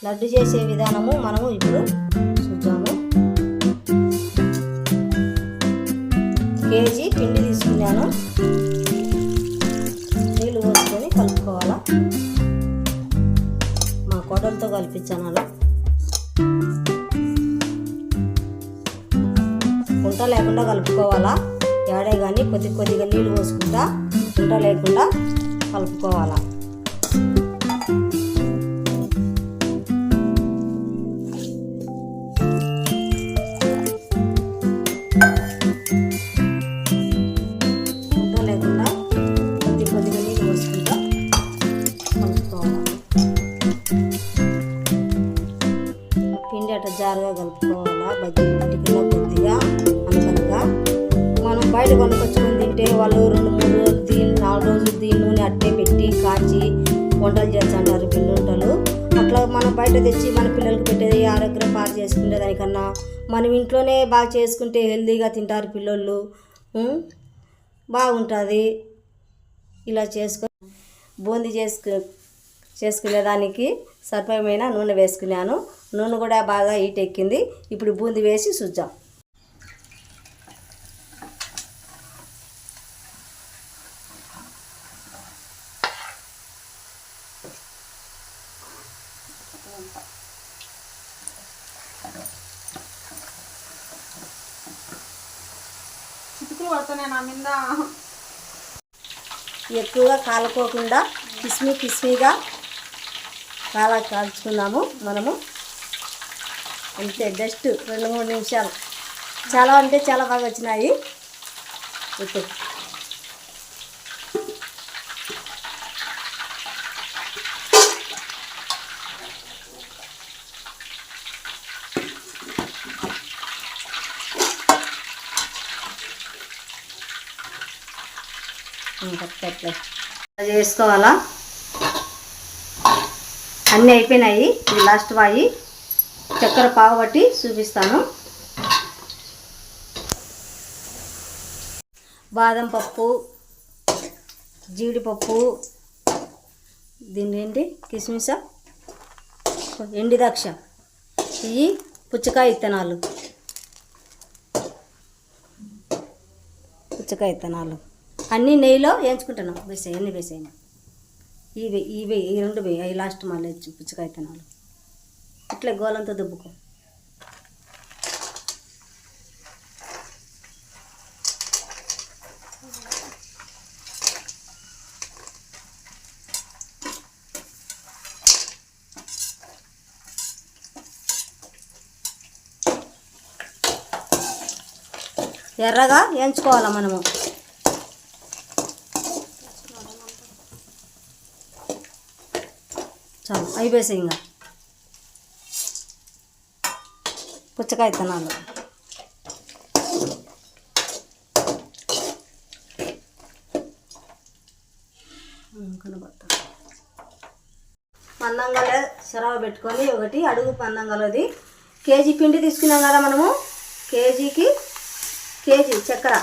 లడ్డు చేసే విధానము మనము ఇప్పుడు చూద్దాము. కేజీ పిండి తీసుకున్నాను. నీళ్ళు పోసుకొని కలుపుకోవాలా. మా కోడలతో కలిపించాను అలా. ఉంట లేకుండా కలుపుకోవాలా. ఏడే కానీ కొద్దిగా నీళ్ళు పోసుకుంటా ఉంట లేకుండా కలుపుకోవాలా. పిండి అట్లా జారుగా కలుపుకోవాలా. బజ్జీ పిండికన్నా కొద్దిగా అనుకనగా మనం బయట కొనుకొచ్చుకొని తింటే వాళ్ళు 2-3 రోజులు దీన్ని 4 రోజులు దీని నూనె అట్టే పెట్టి కాచి వంటలు చేస్తుంటారు పిండి వంటలు. అట్లా మనం బయట తెచ్చి మన పిల్లలకి పెట్టేది ఆరోగ్యం పాడు చేసుకునే దానికన్నా మనం ఇంట్లోనే బాగా చేసుకుంటే హెల్తీగా తింటారు పిల్లలు. బాగుంటుంది. ఇలా బూందీ చేసుకునేదానికి సరిపోయిన నూనె వేసుకున్నాను. నూనె కూడా బాగా హీట్ ఎక్కింది. ఇప్పుడు బూందీ వేసి చూద్దాం. ఎక్కువగా కాలుకోకుండా కిస్మీగా కాల్చుకుందాము మనము. అంతే, జస్ట్ 2-3 నిమిషాలు. చాలా అంటే చాలా బాగా వచ్చినాయి. ఇప్పుడు చేసుకోవాలా. అన్నీ అయిపోయినాయి. ఇది లాస్ట్ వాయి. చక్కెర పాగబట్టి చూపిస్తాను. బాదం పప్పు, జీడిపప్పు, దీన్ని ఏంటి కిస్మిస, ఎండి ద్రాక్ష, ఇవి పుచ్చకాయ విత్తనాలు అన్నీ నెయ్యిలో వేయించుకుంటున్నాం. ఎన్ని వేసేయండి. ఇవి ఈ 2 వేయి. అవి లాస్ట్ మళ్ళీ పుచ్చకాయ విత్తనాలు. ఇట్లా గోలంతో దుబ్బుకో. ఎర్రగా వేయించుకోవాలా మనము. చాలు, అయిపోయాయి. ఇంకా పుచ్చకాయ విత్తనాలు మందంగా చెరవ పెట్టుకొని ఒకటి అడుగు మందంగాది. కేజీ పిండి తీసుకున్నాం కదా మనము. కేజీ చక్కెర.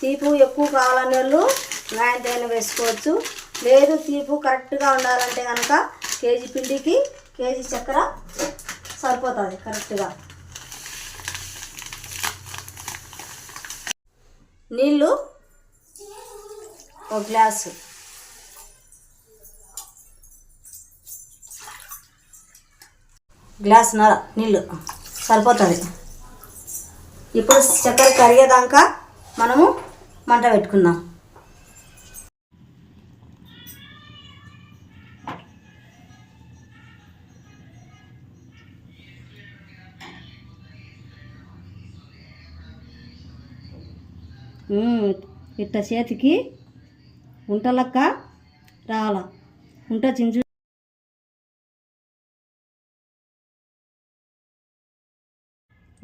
తీపు ఎక్కువ కావాలనే వాళ్ళు నాయంతైనా వేసుకోవచ్చు. లేదు తీపు కరెక్ట్గా ఉండాలంటే కనుక కేజీ పిండికి కేజీ చక్కెర సరిపోతుంది కరెక్ట్గా. నీళ్ళు 1 గ్లాసు, గ్లాసున్నర నీళ్ళు సరిపోతుంది. ఇప్పుడు చక్కెర కరిగేదాకా మనము మంట పెట్టుకుందాం. ఇట్ట చేతికి ఉంటలక్క రావాల. ఉంట చించు.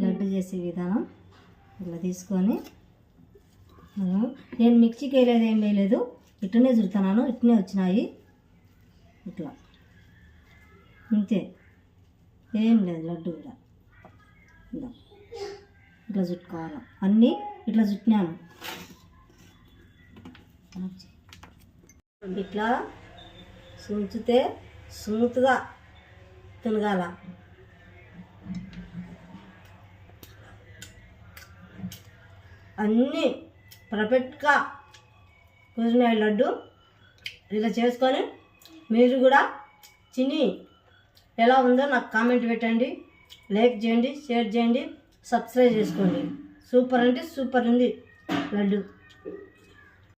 లడ్డు చేసే విధానం ఇలా తీసుకొని నేను మిక్సీకి వేయలేదు, ఏం వేయలేదు. ఇట్లనే చుడుతున్నాను. ఇట్లనే వచ్చినాయి. ఇట్లా ఇంతే, ఏం లేదు. లడ్డు కూడా ఇట్లా చుట్టుకోవాలి. అన్నీ ఇట్లా చుట్టినాను. ఇట్లా చుంచితే స్మూత్గా తినగాల. అన్నీ పర్ఫెక్ట్గా కుదిరినాయి లడ్డు. ఇలా చేసుకొని మీరు కూడా తిని ఎలా ఉందో నాకు కామెంట్ పెట్టండి, లైక్ చేయండి, షేర్ చేయండి, సబ్స్క్రైబ్ చేసుకోండి. సూపర్ అంటే సూపర్ ఉంది లడ్డు.